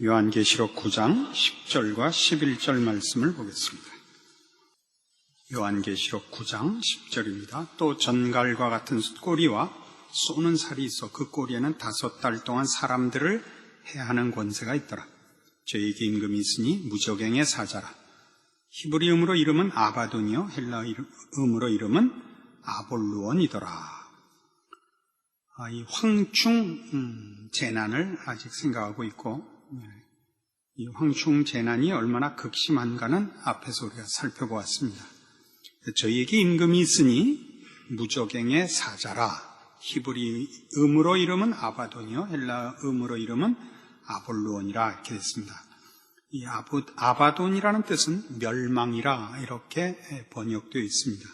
요한계시록 9장 10절과 11절 말씀을 보겠습니다. 요한계시록 9장 10절입니다. 또 전갈과 같은 꼬리와 쏘는 살이 있어 그 꼬리에는 5달 동안 사람들을 해하는 권세가 있더라. 저에게 임금이 있으니 무저갱의 사자라. 히브리음으로 이름은 아바돈이요 헬라음으로 이름은 아볼루온이더라. 이 황충 재난을 아직 생각하고 있고, 이 황충 재난이 얼마나 극심한가는 앞에서 우리가 살펴보았습니다. 저희에게 임금이 있으니 무저갱의 사자라. 히브리음으로 이름은 아바돈이요 헬라음으로 이름은 아볼루온이라 이렇게 됐습니다. 이 아바돈이라는 뜻은 멸망이라 이렇게 번역되어 있습니다.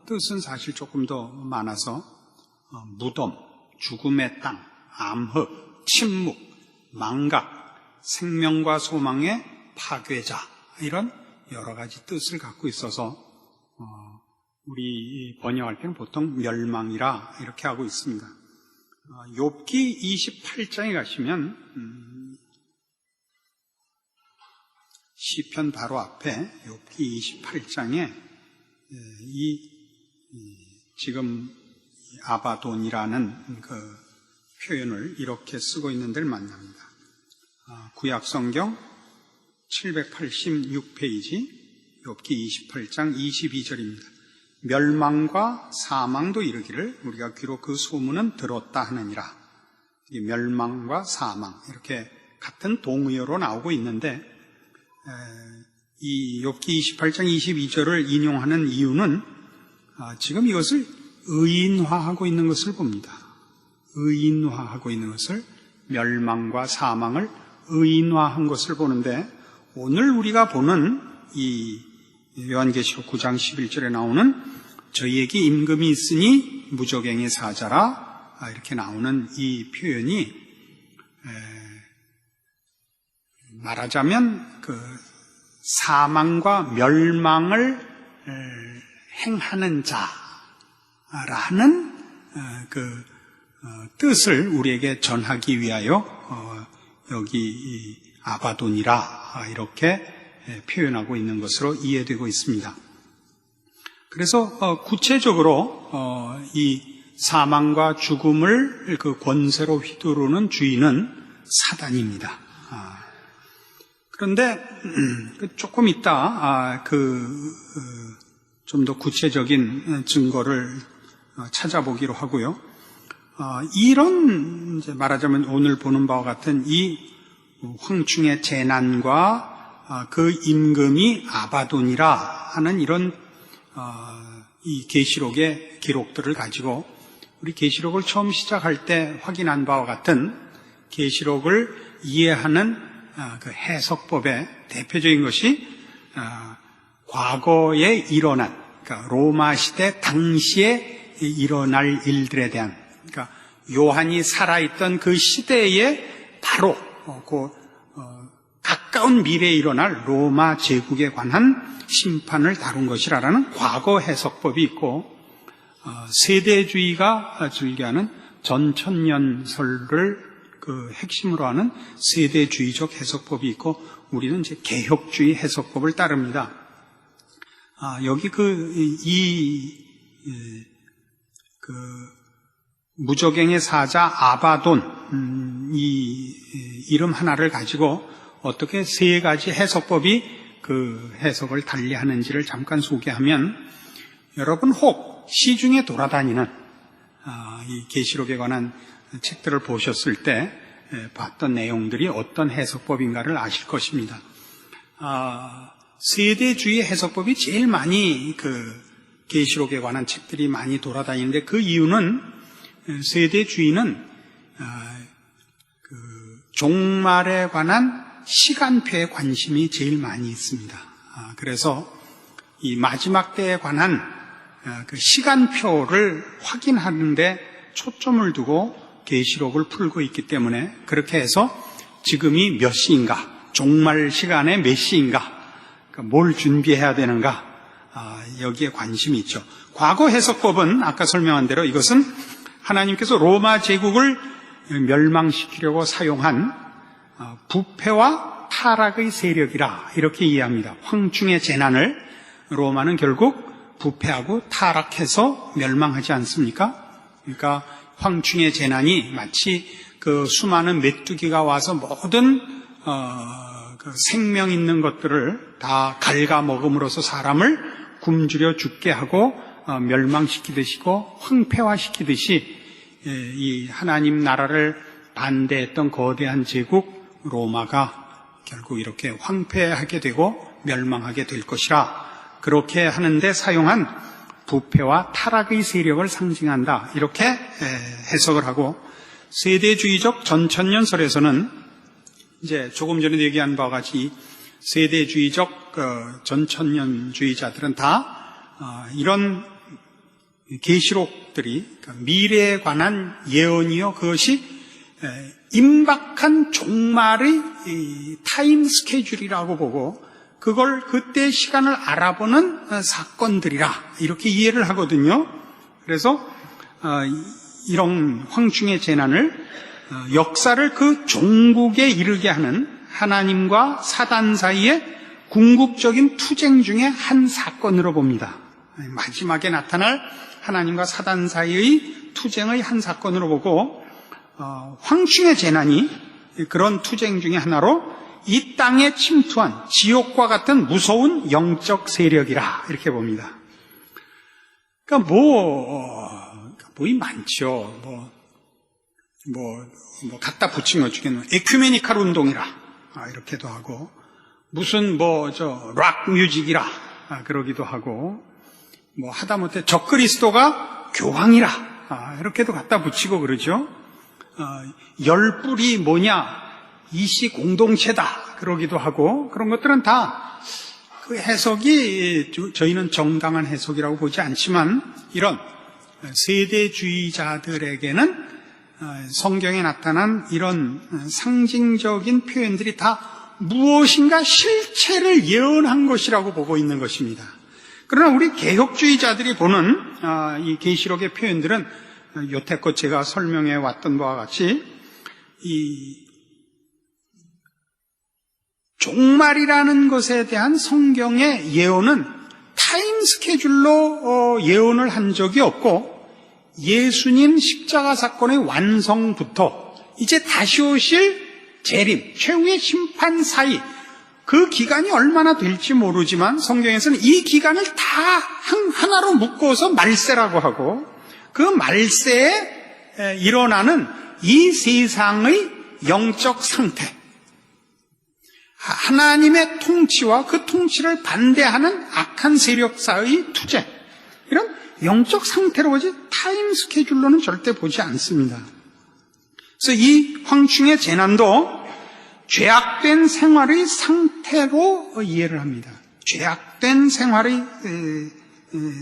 뜻은 사실 조금 더 많아서 무덤, 죽음의 땅, 암흑, 침묵, 망각, 생명과 소망의 파괴자, 이런 여러 가지 뜻을 갖고 있어서 우리 번역할 때는 보통 멸망이라 이렇게 하고 있습니다. 욥기 28장에 가시면 시편 바로 앞에 욥기 28장에 지금 아바돈이라는 그 표현을 이렇게 쓰고 있는 데를 만납니다. 구약성경 786페이지 욥기 28장 22절입니다. 멸망과 사망도 이르기를 우리가 귀로 그 소문은 들었다 하느니라. 이 멸망과 사망 이렇게 같은 동의어로 나오고 있는데 이 욥기 28장 22절을 인용하는 이유는 지금 이것을 의인화하고 있는 것을 봅니다. 의인화하고 있는 것을, 멸망과 사망을 의인화한 것을 보는데, 오늘 우리가 보는 이 요한계시록 9장 11절에 나오는 저희에게 임금이 있으니 무저갱의 사자라 이렇게 나오는 이 표현이 말하자면 그 사망과 멸망을 행하는 자라는 그 뜻을 우리에게 전하기 위하여 여기 아바돈이라 이렇게 표현하고 있는 것으로 이해되고 있습니다. 그래서 구체적으로 이 사망과 죽음을 그 권세로 휘두르는 주인은 사단입니다. 그런데 조금 이따 좀 더 구체적인 증거를 찾아보기로 하고요. 이런 이제 말하자면 오늘 보는 바와 같은 이 황충의 재난과 그 임금이 아바돈이라 하는 이런 이 계시록의 기록들을 가지고 우리 계시록을 처음 시작할 때 확인한 바와 같은 계시록을 이해하는 그 해석법의 대표적인 것이 과거에 일어난, 그러니까 로마 시대 당시에 일어날 일들에 대한, 그러니까 요한이 살아있던 그 시대에 바로 가까운 미래에 일어날 로마 제국에 관한 심판을 다룬 것이라는 과거 해석법이 있고, 세대주의가 즐겨하는 전천년설을 그 핵심으로 하는 세대주의적 해석법이 있고, 우리는 이제 개혁주의 해석법을 따릅니다. 여기 무저갱의 사자 아바돈, 이 이름 하나를 가지고 어떻게 세 가지 해석법이 그 해석을 달리하는지를 잠깐 소개하면, 여러분 혹 시중에 돌아다니는 이 계시록에 관한 책들을 보셨을 때 봤던 내용들이 어떤 해석법인가를 아실 것입니다. 세대주의 해석법이 제일 많이 그 계시록에 관한 책들이 많이 돌아다니는데, 그 이유는 세대주의는 그 종말에 관한 시간표에 관심이 제일 많이 있습니다. 그래서 이 마지막 때에 관한 그 시간표를 확인하는데 초점을 두고 계시록을 풀고 있기 때문에, 그렇게 해서 지금이 몇 시인가, 종말 시간에 몇 시인가, 뭘 준비해야 되는가, 여기에 관심이 있죠. 과거 해석법은 아까 설명한 대로 이것은 하나님께서 로마 제국을 멸망시키려고 사용한 부패와 타락의 세력이라 이렇게 이해합니다. 황충의 재난을 로마는 결국 부패하고 타락해서 멸망하지 않습니까? 그러니까 황충의 재난이 마치 그 수많은 메뚜기가 와서 모든 그 생명 있는 것들을 다 갉아먹음으로써 사람을 굶주려 죽게 하고 멸망시키듯이고 황폐화시키듯이 이 하나님 나라를 반대했던 거대한 제국 로마가 결국 이렇게 황폐하게 되고 멸망하게 될 것이라 그렇게 하는데 사용한 부패와 타락의 세력을 상징한다 이렇게 해석을 하고 세대주의적 전천년설에서는 이제 조금 전에 얘기한 바와 같이 세대주의적 전천년주의자들은 다 이런 계시록들이 미래에 관한 예언이요 그것이 임박한 종말의 타임 스케줄이라고 보고 그걸 그때 시간을 알아보는 사건들이라 이렇게 이해를 하거든요. 그래서 이런 황충의 재난을 역사를 그 종국에 이르게 하는 하나님과 사단 사이의 궁극적인 투쟁 중에 한 사건으로 봅니다. 마지막에 나타날 하나님과 사단 사이의 투쟁의 한 사건으로 보고 황충의 재난이 그런 투쟁 중에 하나로 이 땅에 침투한 지옥과 같은 무서운 영적 세력이라 이렇게 봅니다. 그러니까 뭐이 많죠. 갖다 붙인 것 중에는 에큐메니칼 운동이라 이렇게도 하고 무슨 락 뮤직이라 그러기도 하고 하다못해 적그리스도가 교황이라 이렇게도 갖다 붙이고 그러죠. 열불이 뭐냐 이시 공동체다 그러기도 하고 그런 것들은 다 그 해석이 저희는 정당한 해석이라고 보지 않지만 이런 세대주의자들에게는 성경에 나타난 이런 상징적인 표현들이 다 무엇인가 실체를 예언한 것이라고 보고 있는 것입니다. 그러나 우리 개혁주의자들이 보는 이 계시록의 표현들은 여태껏 제가 설명해 왔던 바와 같이 이 종말이라는 것에 대한 성경의 예언은 타임 스케줄로 예언을 한 적이 없고 예수님 십자가 사건의 완성부터 이제 다시 오실 재림, 최후의 심판 사이 그 기간이 얼마나 될지 모르지만 성경에서는 이 기간을 다 하나로 묶어서 말세라고 하고 그 말세에 일어나는 이 세상의 영적 상태 하나님의 통치와 그 통치를 반대하는 악한 세력사의 투쟁 이런 영적 상태로 보지 타임 스케줄로는 절대 보지 않습니다. 그래서 이 황충의 재난도 죄악된 생활의 상태로 이해를 합니다. 죄악된 생활의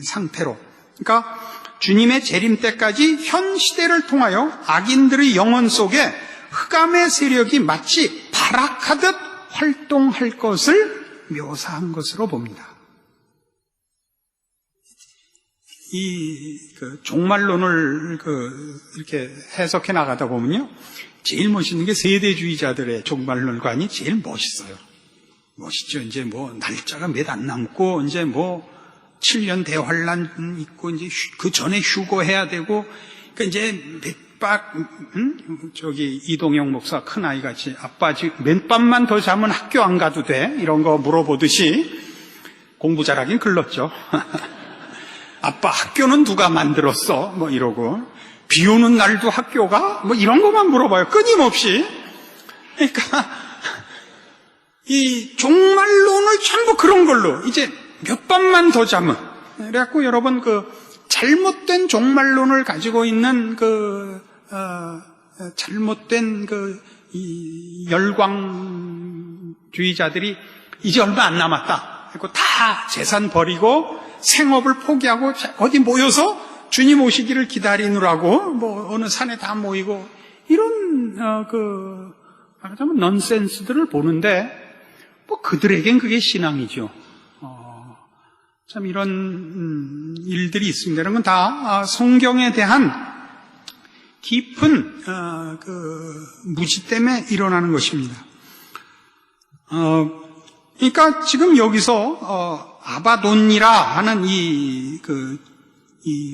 상태로 그러니까 주님의 재림 때까지 현 시대를 통하여 악인들의 영혼 속에 흑암의 세력이 마치 발악하듯 활동할 것을 묘사한 것으로 봅니다. 이 종말론을 이렇게 해석해 나가다 보면요, 제일 멋있는 게 세대주의자들의 종말론관이 제일 멋있어요. 멋있죠. 이제 날짜가 몇 안 남고 이제 7년 대환란 있고 이제 그 전에 휴거해야 되고 그러니까 이제 이동영 목사 큰아이 같이 아빠 지금 몇 밤만 더 자면 학교 안 가도 돼? 이런 거 물어보듯이 공부 잘하긴 글렀죠. 아빠 학교는 누가 만들었어? 이러고 비 오는 날도 학교가? 이런 것만 물어봐요. 끊임없이. 그러니까 이 종말론을 전부 그런 걸로 이제 몇 밤만 더 자면 그래갖고 여러분 잘못된 종말론을 가지고 있는 잘못된 이 열광주의자들이 이제 얼마 안 남았다. 그리고 다 재산 버리고 생업을 포기하고 어디 모여서 주님 오시기를 기다리느라고 어느 산에 다 모이고 이런 말하자면 넌센스들을 보는데 그들에겐 그게 신앙이죠. 참 이런 일들이 있습니다. 이런 건 다 성경에 대한 깊은 무지 때문에 일어나는 것입니다. 그러니까 지금 여기서 아바돈이라 하는 이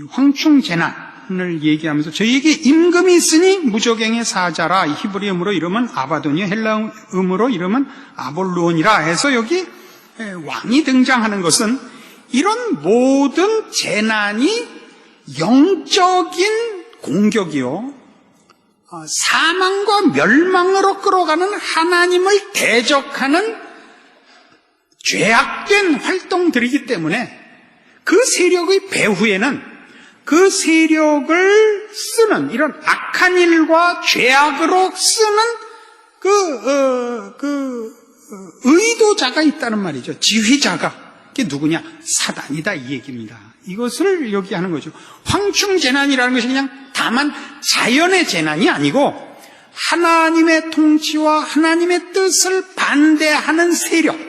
황충 재난을 얘기하면서 저희에게 임금이 있으니 무저갱의 사자라, 히브리음으로 이름은 아바돈이요 헬라음으로 이름은 아볼루온이라 해서 여기 왕이 등장하는 것은 이런 모든 재난이 영적인 공격이요, 사망과 멸망으로 끌어가는 하나님을 대적하는 죄악된 활동들이기 때문에 그 세력의 배후에는 그 세력을 쓰는 이런 악한 일과 죄악으로 쓰는 의도자가 있다는 말이죠. 지휘자가. 그게 누구냐? 사단이다, 이 얘기입니다. 이것을 여기 하는 거죠. 황충재난이라는 것이 그냥 다만 자연의 재난이 아니고 하나님의 통치와 하나님의 뜻을 반대하는 세력,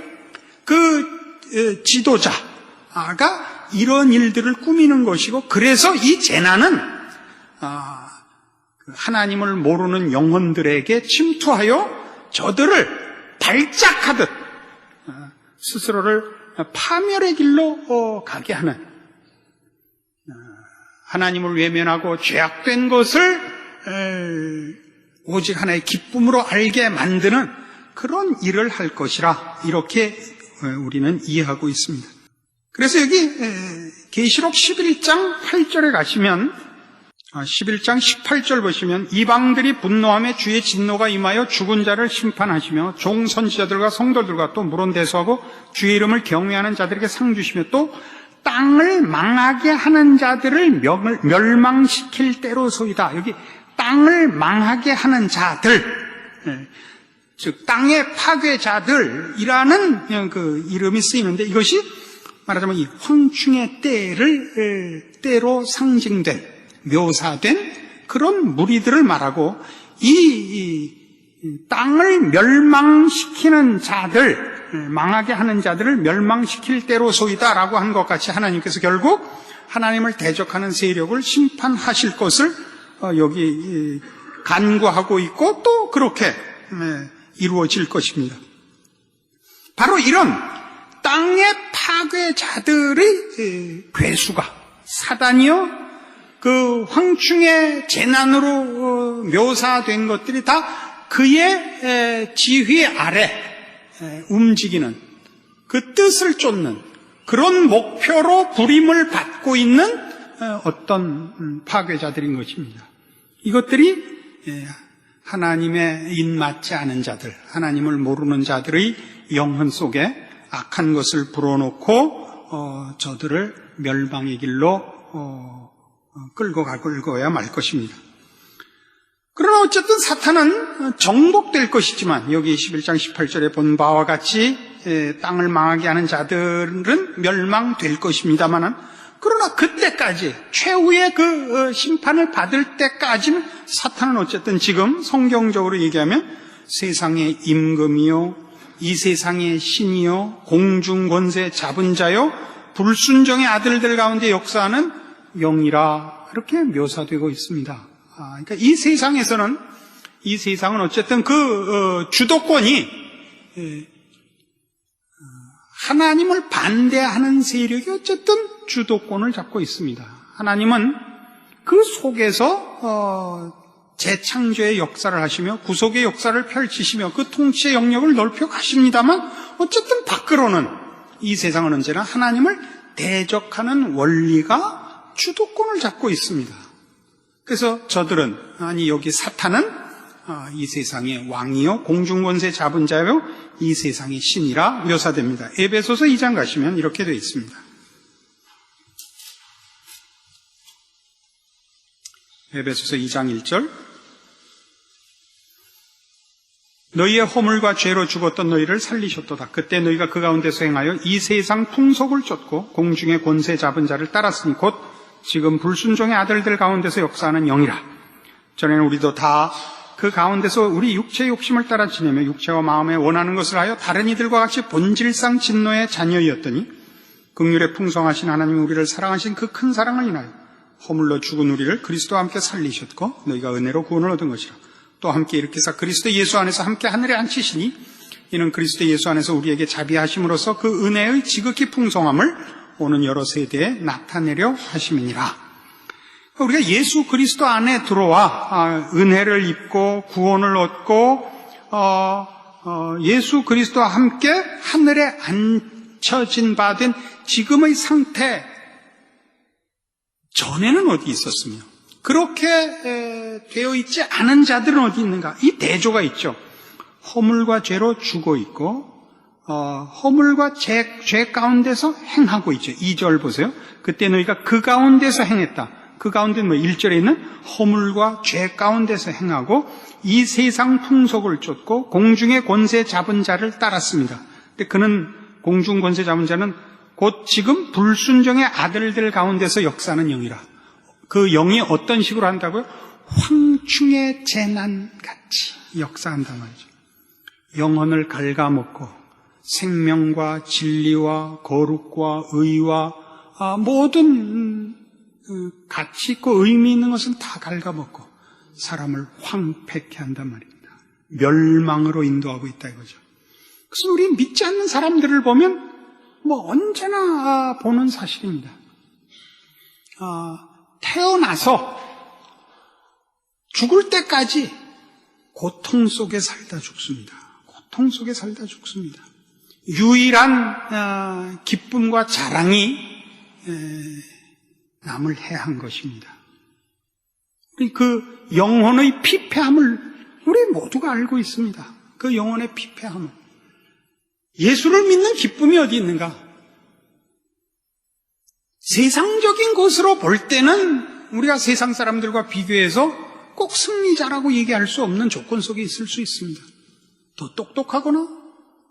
지도자가 이런 일들을 꾸미는 것이고, 그래서 이 재난은 하나님을 모르는 영혼들에게 침투하여 저들을 발작하듯 스스로를 파멸의 길로 가게 하는, 하나님을 외면하고 죄악된 것을 오직 하나의 기쁨으로 알게 만드는 그런 일을 할 것이라, 이렇게 우리는 이해하고 있습니다. 그래서 여기 계시록 11장 8절에 가시면, 11장 18절 보시면, 이방들이 분노하며 주의 진노가 임하여 죽은 자를 심판하시며 종 선지자들과 성도들과 또 물론대수하고 주의 이름을 경외하는 자들에게 상 주시며 또 땅을 망하게 하는 자들을 멸망시킬 때로소이다. 여기 땅을 망하게 하는 자들, 즉 땅의 파괴자들이라는 그 이름이 쓰이는데, 이것이 말하자면 이 황충의 때로 상징된, 묘사된 그런 무리들을 말하고, 이 땅을 멸망시키는 자들, 망하게 하는 자들을 멸망시킬 때로소이다라고 한 것 같이 하나님께서 결국 하나님을 대적하는 세력을 심판하실 것을 여기 간구하고 있고, 또 그렇게 이루어질 것입니다. 바로 이런 땅의 파괴자들의 괴수가, 사단이요, 그 황충의 재난으로 묘사된 것들이 다 그의 지휘 아래 움직이는, 그 뜻을 쫓는 그런 목표로 부림을 받고 있는 어떤 파괴자들인 것입니다. 이것들이 하나님의 입맞지 않은 자들, 하나님을 모르는 자들의 영혼 속에 악한 것을 불어넣고 저들을 멸망의 길로 끌고 가야 말 것입니다. 그러나 어쨌든 사탄은 정복될 것이지만, 여기 11장 18절에 본 바와 같이 땅을 망하게 하는 자들은 멸망될 것입니다만은, 그러나 그때까지, 최후의 그 심판을 받을 때까지는 사탄은 어쨌든 지금 성경적으로 얘기하면 세상의 임금이요, 이 세상의 신이요, 공중권세 잡은 자요, 불순종의 아들들 가운데 역사하는 영이라, 이렇게 묘사되고 있습니다. 그러니까 이 세상은 어쨌든 그 주도권이 하나님을 반대하는 세력이 어쨌든 주도권을 잡고 있습니다. 하나님은 그 속에서 재창조의 역사를 하시며 구속의 역사를 펼치시며 그 통치의 영역을 넓혀 가십니다만, 어쨌든 밖으로는 이 세상은 언제나 하나님을 대적하는 원리가 주도권을 잡고 있습니다. 그래서 저들은, 여기 사탄은 이 세상의 왕이요, 공중권세 잡은 자요, 이 세상의 신이라 묘사됩니다. 에베소서 2장 가시면 이렇게 되어 있습니다. 에베소서 2장 1절, 너희의 허물과 죄로 죽었던 너희를 살리셨도다. 그때 너희가 그 가운데서 행하여 이 세상 풍속을 쫓고 공중의 권세 잡은 자를 따랐으니 곧 지금 불순종의 아들들 가운데서 역사하는 영이라. 전에는 우리도 다 그 가운데서 우리 육체의 욕심을 따라 지내며 육체와 마음에 원하는 것을 하여 다른 이들과 같이 본질상 진노의 자녀이었더니, 긍휼에 풍성하신 하나님이 우리를 사랑하신 그 큰 사랑을 인하여 허물로 죽은 우리를 그리스도와 함께 살리셨고 너희가 은혜로 구원을 얻은 것이라. 또 함께 일으키사 그리스도 예수 안에서 함께 하늘에 앉히시니 이는 그리스도 예수 안에서 우리에게 자비하심으로써 그 은혜의 지극히 풍성함을 오는 여러 세대에 나타내려 하심이니라. 우리가 예수 그리스도 안에 들어와 은혜를 입고 구원을 얻고 예수 그리스도와 함께 하늘에 앉혀진 바 된 지금의 상태, 전에는 어디 있었으며 그렇게 되어 있지 않은 자들은 어디 있는가? 이 대조가 있죠. 허물과 죄로 죽어 있고 허물과 죄 가운데서 행하고 있죠. 2절 보세요. 그때 너희가 그 가운데서 행했다. 그 가운데는 1절에 있는 허물과 죄 가운데서 행하고 이 세상 풍속을 쫓고 공중의 권세 잡은 자를 따랐습니다. 근데 그는 공중 권세 잡은 자는 곧 지금 불순종의 아들들 가운데서 역사하는 영이라. 그 영이 어떤 식으로 한다고요? 황충의 재난같이 역사한단 말이죠. 영혼을 갉아먹고 생명과 진리와 거룩과 의와 모든 가치 있고 의미 있는 것은 다 갉아먹고 사람을 황폐케 한단 말입니다. 멸망으로 인도하고 있다 이거죠. 그래서 우리 믿지 않는 사람들을 보면 언제나 보는 사실입니다. 태어나서 죽을 때까지 고통 속에 살다 죽습니다. 고통 속에 살다 죽습니다. 유일한 기쁨과 자랑이 남을 해한 것입니다. 그 영혼의 피폐함을 우리 모두가 알고 있습니다. 그 영혼의 피폐함을. 예수를 믿는 기쁨이 어디 있는가? 세상적인 것으로 볼 때는 우리가 세상 사람들과 비교해서 꼭 승리자라고 얘기할 수 없는 조건 속에 있을 수 있습니다. 더 똑똑하거나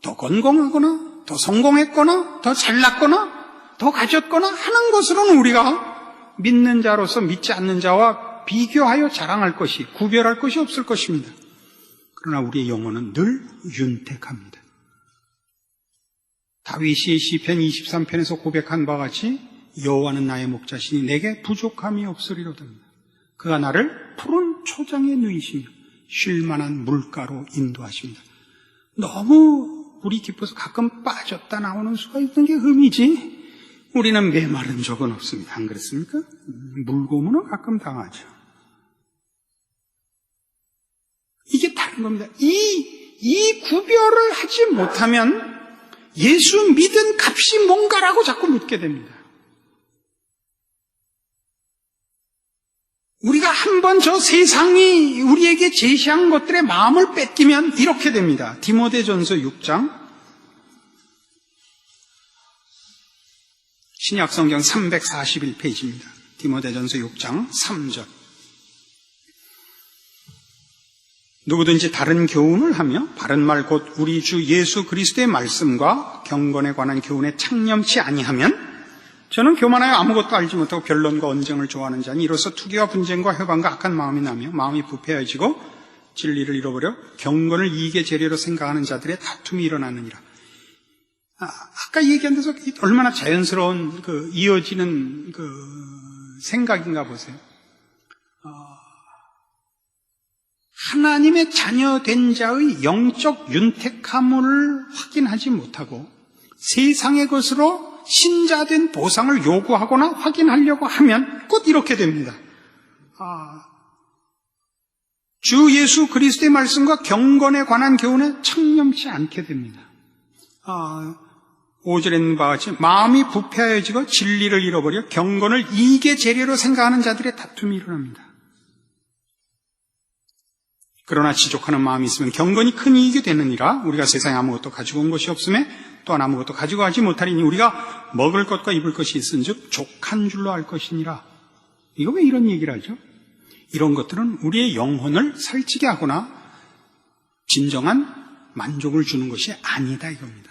더 건강하거나 더 성공했거나 더 잘났거나 더 가졌거나 하는 것으로는 우리가 믿는 자로서 믿지 않는 자와 비교하여 자랑할 것이, 구별할 것이 없을 것입니다. 그러나 우리의 영혼은 늘 윤택합니다. 다윗이 시편 23편에서 고백한 바와 같이 여호와는 나의 목자시니 내게 부족함이 없으리로다. 그가 나를 푸른 초장에 누이시며 쉴만한 물가로 인도하십니다. 너무 물이 깊어서 가끔 빠졌다 나오는 수가 있는 게 흠이지 우리는 메마른 적은 없습니다. 안 그렇습니까? 물고문은 가끔 당하죠. 이게 다른 겁니다. 이 구별을 하지 못하면 예수 믿은 값이 뭔가라고 자꾸 묻게 됩니다. 우리가 한번 저 세상이 우리에게 제시한 것들의 마음을 뺏기면 이렇게 됩니다. 디모데전서 6장 신약성경 341페이지입니다. 디모데전서 6장 3절. 누구든지 다른 교훈을 하며 바른 말 곧 우리 주 예수 그리스도의 말씀과 경건에 관한 교훈에 창념치 아니하면 저는 교만하여 아무것도 알지 못하고 변론과 언쟁을 좋아하는 자니 이로써 투기와 분쟁과 회방과 악한 마음이 나며 마음이 부패해지고 진리를 잃어버려 경건을 이익의 재료로 생각하는 자들의 다툼이 일어나느니라. 아까 얘기한 데서 얼마나 자연스러운 이어지는 생각인가 보세요. 하나님의 자녀된 자의 영적 윤택함을 확인하지 못하고 세상의 것으로 신자된 보상을 요구하거나 확인하려고 하면 곧 이렇게 됩니다. 주 예수 그리스도의 말씀과 경건에 관한 교훈에 창념치 않게 됩니다. 5절에 있는 바와 같이 마음이 부패하여지고 진리를 잃어버려 경건을 이익의 재료로 생각하는 자들의 다툼이 일어납니다. 그러나 지족하는 마음이 있으면 경건이 큰 이익이 되느니라. 우리가 세상에 아무것도 가지고 온 것이 없음에 또한 아무것도 가지고 가지 못하리니 우리가 먹을 것과 입을 것이 있은즉 족한 줄로 알 것이니라. 이거 왜 이런 얘기를 하죠? 이런 것들은 우리의 영혼을 살찌게 하거나 진정한 만족을 주는 것이 아니다 이겁니다.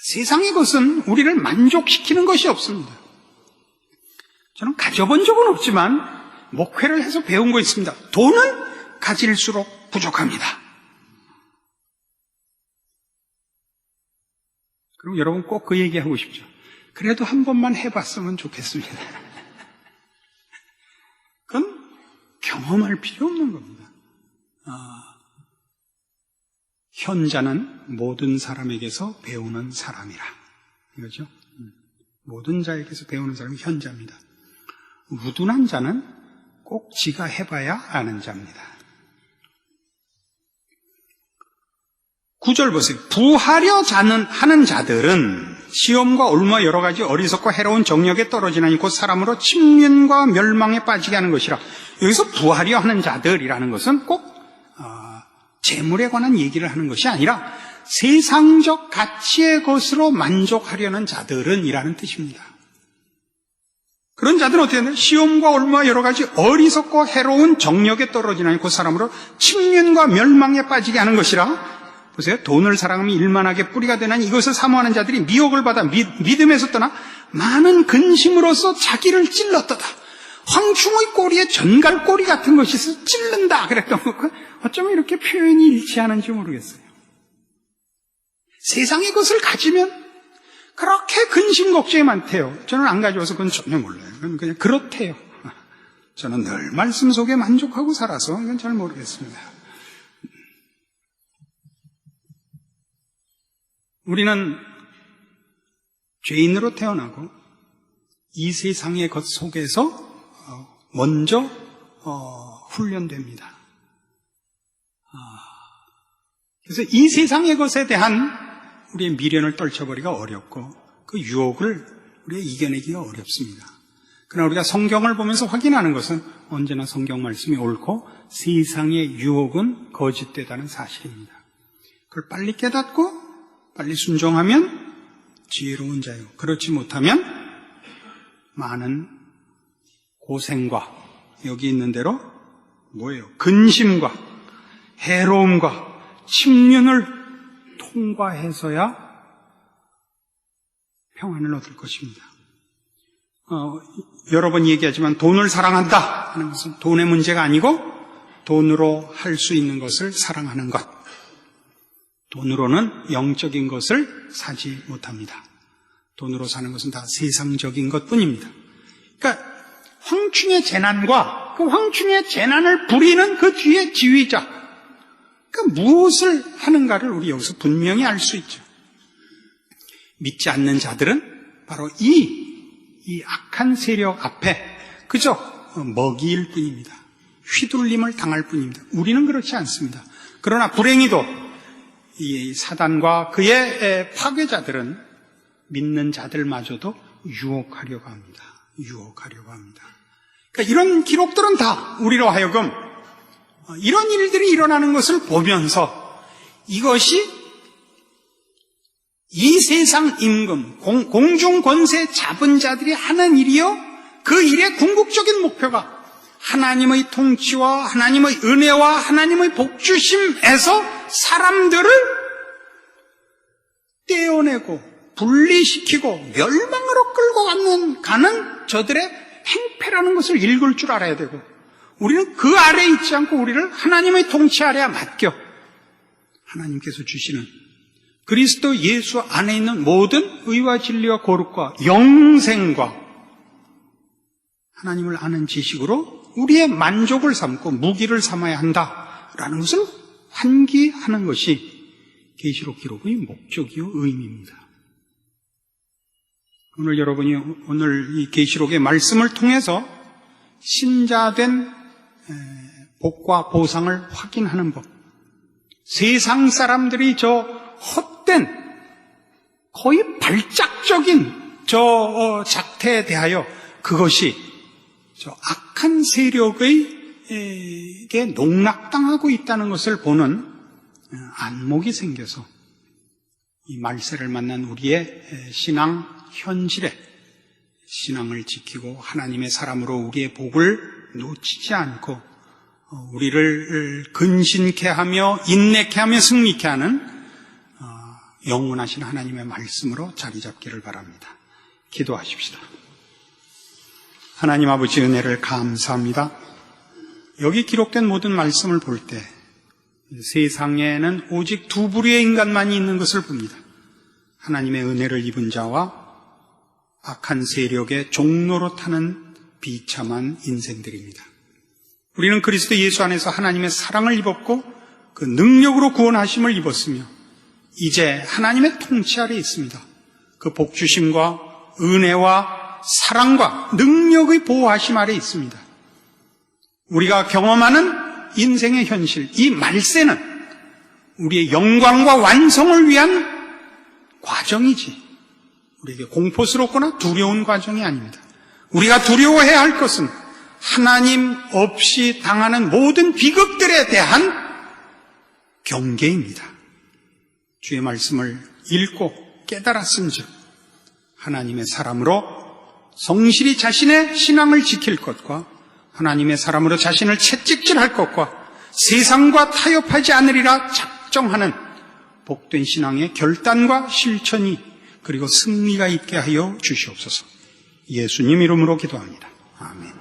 세상의 것은 우리를 만족시키는 것이 없습니다. 저는 가져본 적은 없지만 목회를 해서 배운 거 있습니다. 돈은 가질수록 부족합니다. 그럼 여러분 꼭 그 얘기하고 싶죠. 그래도 한 번만 해봤으면 좋겠습니다. 경험할 필요 없는 겁니다. 현자는 모든 사람에게서 배우는 사람이라. 이거죠. 모든 자에게서 배우는 사람이 현자입니다. 우둔한 자는 꼭 지가 해봐야 아는 자입니다. 9절 보세요. 부하려 하는 자들은 시험과 올무와 여러 가지 어리석고 해로운 정력에 떨어지나니 곧 사람으로 침륜과 멸망에 빠지게 하는 것이라. 여기서 부하려 하는 자들이라는 것은 꼭 재물에 관한 얘기를 하는 것이 아니라 세상적 가치의 것으로 만족하려는 자들은 이라는 뜻입니다. 그런 자들은 어떻게 되나요? 시험과 올무와 여러 가지 어리석고 해로운 정력에 떨어지나니 그 사람으로 침륜과 멸망에 빠지게 하는 것이라. 보세요. 돈을 사랑하면 일만하게 뿌리가 되나니 이것을 사모하는 자들이 미혹을 받아 믿음에서 떠나 많은 근심으로써 자기를 찔렀도다. 황충의 꼬리에 전갈꼬리 같은 것이 있어서 찔른다 그랬던 거. 어쩌면 이렇게 표현이 일치하는지 모르겠어요. 세상의 것을 가지면 그렇게 근심 걱정이 많대요. 저는 안 가져와서 그건 전혀 몰라요. 그건 그냥 그렇대요. 저는 늘 말씀 속에 만족하고 살아서 이건 잘 모르겠습니다. 우리는 죄인으로 태어나고 이 세상의 것 속에서 먼저 훈련됩니다. 그래서 이 세상의 것에 대한 우리의 미련을 떨쳐버리기가 어렵고 그 유혹을 우리가 이겨내기가 어렵습니다. 그러나 우리가 성경을 보면서 확인하는 것은 언제나 성경 말씀이 옳고 세상의 유혹은 거짓되다는 사실입니다. 그걸 빨리 깨닫고 빨리 순종하면 지혜로운 자요. 그렇지 못하면 많은 고생과 여기 있는 대로 뭐예요? 근심과 해로움과 침륜을 통과해서야 평안을 얻을 것입니다. 여러 번 얘기하지만 돈을 사랑한다 하는 것은 돈의 문제가 아니고 돈으로 할 수 있는 것을 사랑하는 것. 돈으로는 영적인 것을 사지 못합니다. 돈으로 사는 것은 다 세상적인 것뿐입니다. 그러니까 황충의 재난과 그 황충의 재난을 부리는 그 뒤에 지휘자, 그러니까 무엇을 하는가를 우리 여기서 분명히 알 수 있죠. 믿지 않는 자들은 바로 이 악한 세력 앞에 그저 먹이일 뿐입니다. 휘둘림을 당할 뿐입니다. 우리는 그렇지 않습니다. 그러나 불행히도 이 사단과 그의 파괴자들은 믿는 자들마저도 유혹하려고 합니다. 그러니까 이런 기록들은 다 우리로 하여금 이런 일들이 일어나는 것을 보면서 이것이 이 세상 임금, 공중 권세 잡은 자들이 하는 일이요, 그 일의 궁극적인 목표가 하나님의 통치와 하나님의 은혜와 하나님의 복주심에서 사람들을 떼어내고 분리시키고 멸망으로 끌고 가는 저들의 행패라는 것을 읽을 줄 알아야 되고, 우리는 그 아래에 있지 않고 우리를 하나님의 통치 아래에 맡겨 하나님께서 주시는 그리스도 예수 안에 있는 모든 의와 진리와 거룩과 영생과 하나님을 아는 지식으로 우리의 만족을 삼고 무기를 삼아야 한다라는 것을 환기하는 것이 계시록 기록의 목적이요 의미입니다. 오늘 여러분이 오늘 이 계시록의 말씀을 통해서 신자된 복과 보상을 확인하는 법, 세상 사람들이 저 헛된 거의 발작적인 저 작태에 대하여 그것이 저 악한 세력에게 농락당하고 있다는 것을 보는 안목이 생겨서 이 말세를 만난 우리의 신앙 현실에 신앙을 지키고 하나님의 사람으로 우리의 복을 놓치지 않고 우리를 근신케 하며 인내케 하며 승리케 하는 영원하신 하나님의 말씀으로 자리 잡기를 바랍니다. 기도하십시다. 하나님 아버지 은혜를 감사합니다. 여기 기록된 모든 말씀을 볼 때 세상에는 오직 두 부류의 인간만이 있는 것을 봅니다. 하나님의 은혜를 입은 자와 악한 세력의 종로로 타는 비참한 인생들입니다. 우리는 그리스도 예수 안에서 하나님의 사랑을 입었고 그 능력으로 구원하심을 입었으며 이제 하나님의 통치 아래에 있습니다. 그 복주심과 은혜와 사랑과 능력의 보호하심 아래에 있습니다. 우리가 경험하는 인생의 현실, 이 말세는 우리의 영광과 완성을 위한 과정이지 우리에게 공포스럽거나 두려운 과정이 아닙니다. 우리가 두려워해야 할 것은 하나님 없이 당하는 모든 비극들에 대한 경계입니다. 주의 말씀을 읽고 깨달았음즉 하나님의 사람으로 성실히 자신의 신앙을 지킬 것과 하나님의 사람으로 자신을 채찍질할 것과 세상과 타협하지 않으리라 작정하는 복된 신앙의 결단과 실천이 그리고 승리가 있게 하여 주시옵소서. 예수님 이름으로 기도합니다. 아멘.